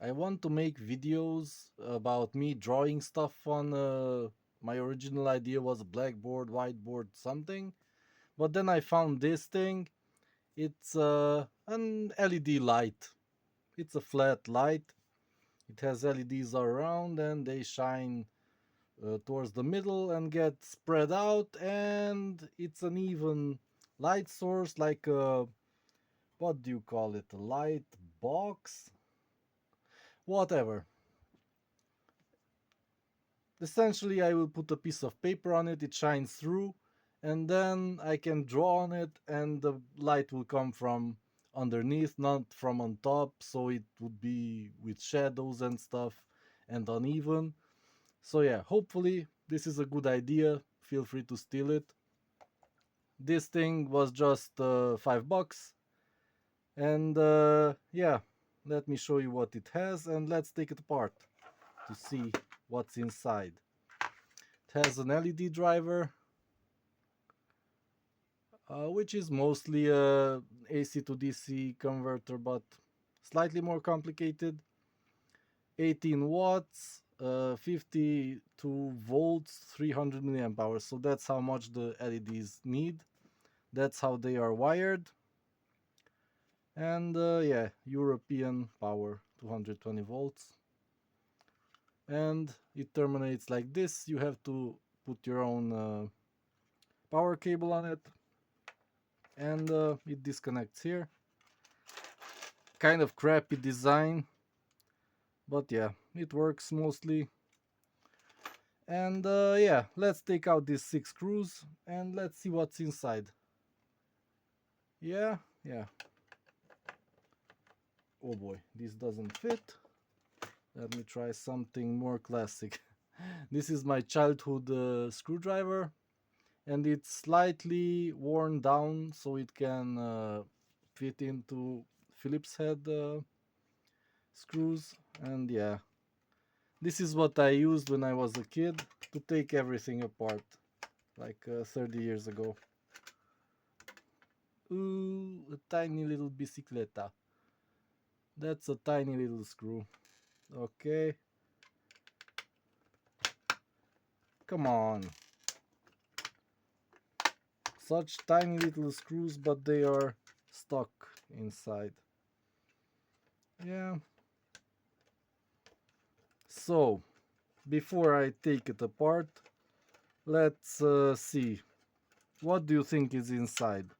I want to make videos about me drawing stuff on my original idea was a blackboard, whiteboard, something. But then I found this thing. It's an LED light. It's a flat light. It has LEDs all around and they shine towards the middle and get spread out, and it's an even light source, like a, what do you call it, a light box, whatever. Essentially, I will put a piece of paper on it, it shines through, and then I can draw on it, and the light will come from underneath, not from on top, so it would be with shadows and stuff and uneven. So, yeah, hopefully, this is a good idea. Feel free to steal it. This thing was just $5, and yeah, let me show you what it has, and let's take it apart to see what's inside. It has an LED driver, which is mostly a AC to DC converter, but slightly more complicated. 18 watts, 52 volts, 300 milliamp hours. So that's how much the LEDs need. That's how they are wired. And yeah, European power, 220 volts. And it terminates like this. You have to put your own power cable on it, and it disconnects here. Kind of crappy design, but yeah, it works mostly. And yeah, let's take out these 6 screws and let's see what's inside. Yeah. Oh boy, this doesn't fit. Let me try something more classic. This is my childhood screwdriver, and it's slightly worn down so it can fit into Phillips head screws. And yeah, this is what I used when I was a kid to take everything apart, like 30 years ago. Ooh, a tiny little bicicleta. That's a tiny little screw. Okay. Come on. Such tiny little screws, but they are stuck inside. Yeah. So, before I take it apart, let's see. What do you think is inside?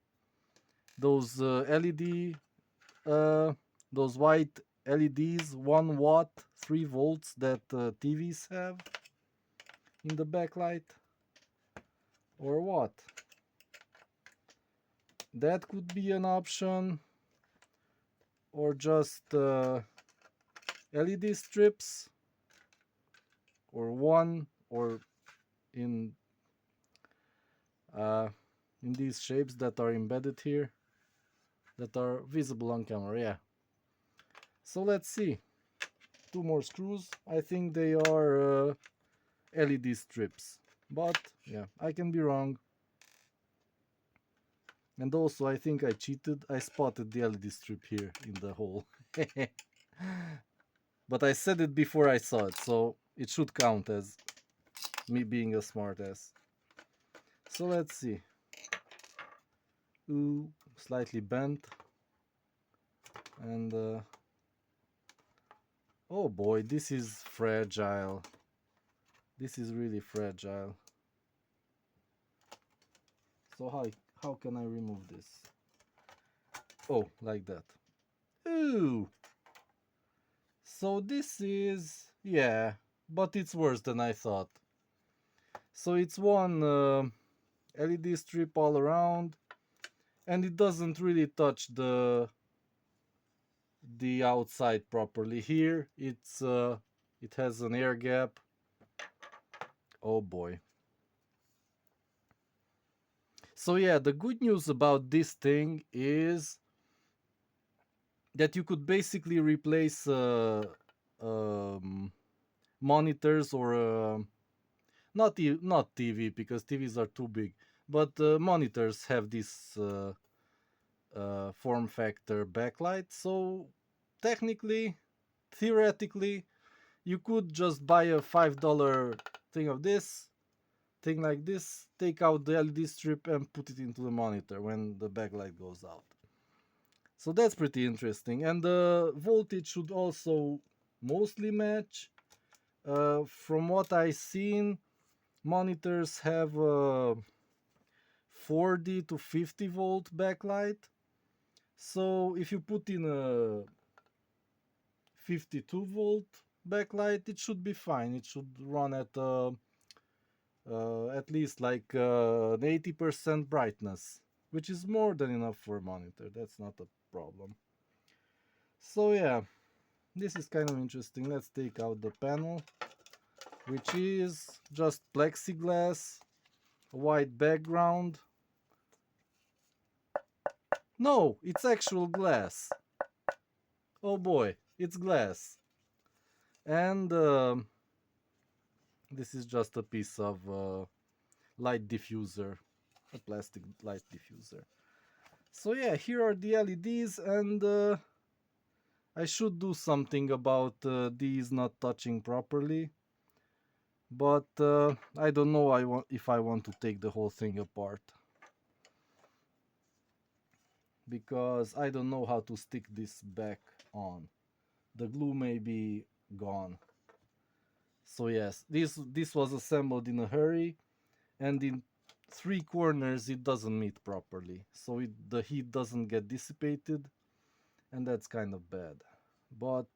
Those LED, uh, those white LEDs, 1 watt, 3 volts that TVs have in the backlight? Or what? That could be an option. Or just LED strips, or one, or in uh, in these shapes that are embedded here, that are visible on camera. Yeah. So let's see. 2 more screws. I think they are LED strips, but yeah, I can be wrong. And also, I think I cheated. I spotted the LED strip here in the hole. But I said it before I saw it, so it should count as me being a smartass. So let's see. Ooh, slightly bent. And oh boy, this is fragile. This is really fragile. So how can I remove this? Oh, like that. Ooh. So this is, yeah, but it's worse than I thought. So it's one LED strip all around, and it doesn't really touch the outside properly. Here it has an air gap. Oh boy. So yeah, the good news about this thing is that you could basically replace monitors, or not TV, because TVs are too big, but monitors have this form factor backlight. So technically, theoretically, you could just buy a $5 thing of this, thing like this, take out the LED strip and put it into the monitor when the backlight goes out. So that's pretty interesting. And the voltage should also mostly match. From what I've seen, monitors have a 40 to 50 volt backlight. So if you put in a 52-volt backlight, it should be fine. It should run at least like an 80% brightness, which is more than enough for a monitor. That's not a problem. So yeah, this is kind of interesting. Let's take out the panel, which is just plexiglass, white background. No, it's actual glass. Oh boy, it's glass. And this is just a piece of light diffuser, a plastic light diffuser. So yeah, here are the LEDs, and I should do something about these not touching properly. But I don't know if I want to take the whole thing apart, because I don't know how to stick this back on. The glue may be gone. So yes, this was assembled in a hurry, and in 3 corners it doesn't meet properly, so the heat doesn't get dissipated, and that's kind of bad. But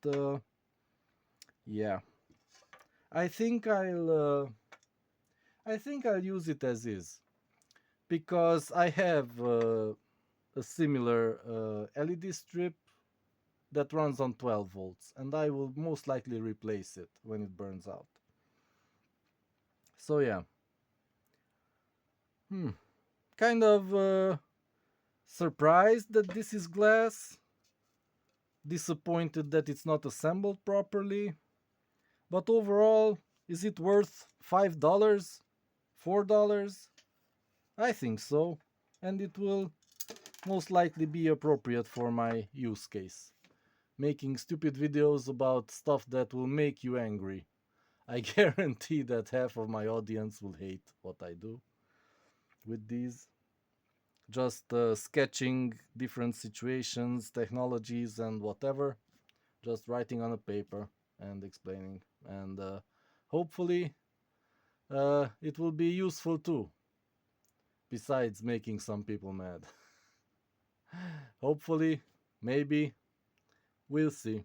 yeah, I think I'll use it as is, because I have a similar LED strip that runs on 12 volts, and I will most likely replace it when it burns out. So yeah, kind of surprised that this is glass, disappointed that it's not assembled properly, but overall, is it worth $5? $4? I think so, and it will most likely be appropriate for my use case. Making stupid videos about stuff that will make you angry. I guarantee that half of my audience will hate what I do with these. Just sketching different situations, technologies, and whatever. Just writing on a paper and explaining. And hopefully it will be useful too, besides making some people mad. Hopefully, maybe, we'll see.